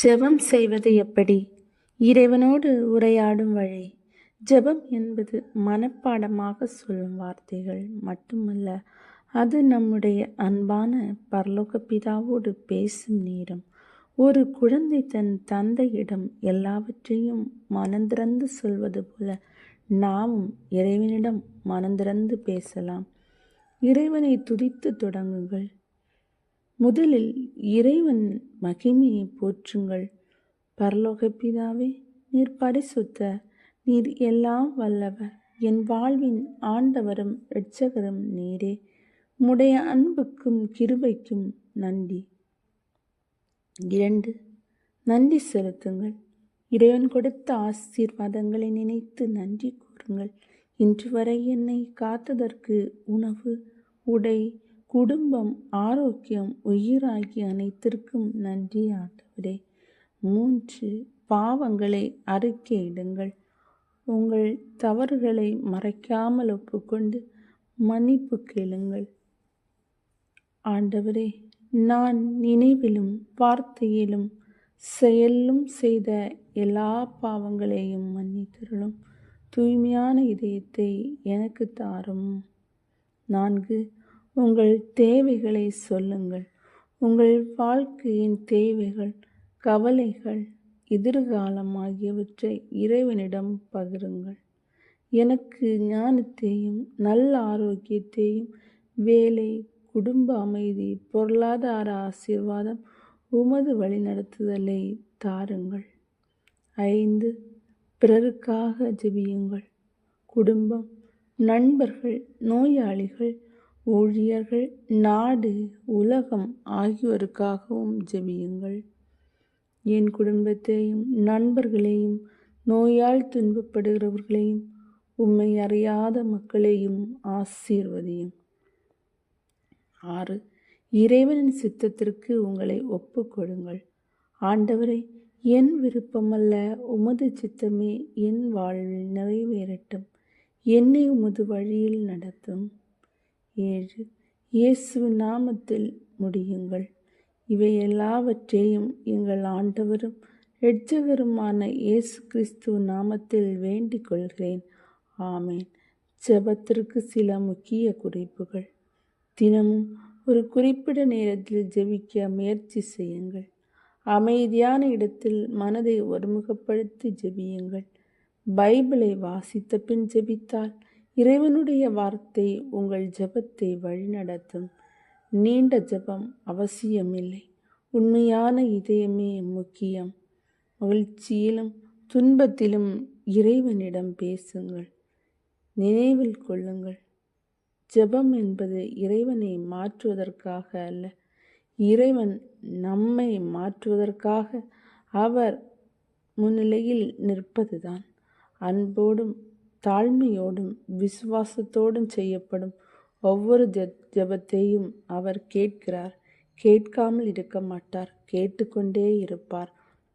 ஜெபம் செய்வது எப்படி? இறைவனோடு உரையாடும் வழி. ஜெபம் என்பது மனப்பாடமாக சொல்லும் வார்த்தைகள் மட்டுமல்ல, அது நம்முடைய அன்பான பரலோக பிதாவோடு பேசும் நேரம். ஒரு குழந்தை தன் தந்தையிடம் எல்லாவற்றையும் மனந்திறந்து சொல்வது போல நாமும் இறைவனிடம் மனந்திறந்து பேசலாம். இறைவனை துதித்து தொடங்குங்கள். முதலில் இறைவன் மகிமையை போற்றுங்கள். பரலோக பிதாவே, நீர் பரிசுத்தர், நீர் எல்லாம் வல்லவர், என் வாழ்வின் ஆண்டவரும் இரட்சகரும் நீரே. உம்முடைய அன்புக்கும் கிருபைக்கும் நன்றி. 2. நன்றி செலுத்துங்கள். இறைவன் கொடுத்த ஆசீர்வாதங்களை நினைத்து நன்றி கூறுங்கள். இன்று வரை என்னை காத்ததற்கு உணவு, உடை, குடும்பம், ஆரோக்கியம், உயிர் ஆகிய அனைத்திற்கும் நன்றி ஆண்டவரே. 3. பாவங்களை அறிக்கையிடுங்கள். உங்கள் தவறுகளை மறைக்காமல் ஒப்புக்கொண்டு மன்னிப்பு கேளுங்கள். ஆண்டவரே, நான் நினைவிலும் வார்த்தையிலும் செயலிலும் செய்த எல்லா பாவங்களையும் மன்னித்தருளும். தூய்மையான இதயத்தை எனக்கு தாரும். 4. உங்கள் தேவைகளை சொல்லுங்கள். உங்கள் வாழ்க்கையின் தேவைகள், கவலைகள், எதிர்காலம் ஆகியவற்றை இறைவனிடம் பகிருங்கள். எனக்கு ஞானத்தையும் நல்ல ஆரோக்கியத்தையும், வேலை, குடும்ப அமைதி, பொருளாதார ஆசீர்வாதம், உமது வழிநடத்துதலை தாருங்கள். 5. பிறருக்காக ஜெபியுங்கள். குடும்பம், நண்பர்கள், நோயாளிகள், ஊழியர்கள், நாடு, உலகம் ஆகியோருக்காகவும் ஜெபியுங்கள். என் குடும்பத்தையும் நண்பர்களையும், நோயால் துன்பப்படுகிறவர்களையும், உம்மை அறியாத மக்களையும் ஆசீர்வதியும். 6. இறைவனின் சித்தத்திற்கு உங்களை ஒப்புக்கொடுங்கள். ஆண்டவரே, என் விருப்பமல்ல, உமது சித்தமே என் வாழ்வில் நிறைவேறட்டும். என்னை உமது வழியில் நடத்தும். 7. இயேசுவின் நாமத்தில் முடியுங்கள். இவை எல்லாவற்றையும் எங்கள் ஆண்டவரும் இரட்சகருமான இயேசு கிறிஸ்துவ நாமத்தில் வேண்டிக் கொள்கிறேன். ஆமேன். ஜெபத்திற்கு சில முக்கிய குறிப்புகள். தினமும் ஒரு குறிப்பிட்ட நேரத்தில் ஜெபிக்க முயற்சி செய்யுங்கள். அமைதியான இடத்தில் மனதை ஒருமுகப்படுத்தி ஜெபியுங்கள். பைபிளை வாசித்த பின் ஜெபித்தால் இறைவனுடைய வார்த்தை உங்கள் ஜெபத்தை வழிநடத்தும். நீண்ட ஜெபம் அவசியமில்லை. உண்மையான இதயமே முக்கியம். மகிழ்ச்சியிலும் துன்பத்திலும் இறைவனிடம் பேசுங்கள். நினைவில் கொள்ளுங்கள், ஜெபம் என்பது இறைவனை மாற்றுவதற்காக அல்ல, இறைவன் நம்மை மாற்றுவதற்காக அவர் முன்னிலையில் நிற்பதுதான். அன்போடும் தாழ்மையோடும் விசுவாசத்தோடும் செய்யப்படும் ஒவ்வொரு ஜெபத்தையும் அவர் கேட்கிறார். கேட்காமல் இருக்க மாட்டார், கேட்டுக்கொண்டே இருப்பார்.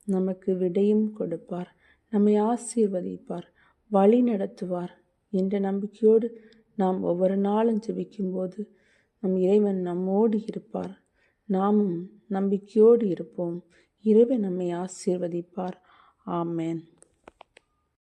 நமக்கு விடையும் கொடுப்பார், நம்மை ஆசீர்வதிப்பார், வழி நடத்துவார் என்ற நம்பிக்கையோடு நாம் ஒவ்வொரு நாளும் ஜெபிக்கும்போது நம் இறைவன் நம்மோடு இருப்பார். நாமும் நம்பிக்கையோடு இருப்போம். இறைவன் நம்மை ஆசீர்வதிப்பார். ஆமேன்.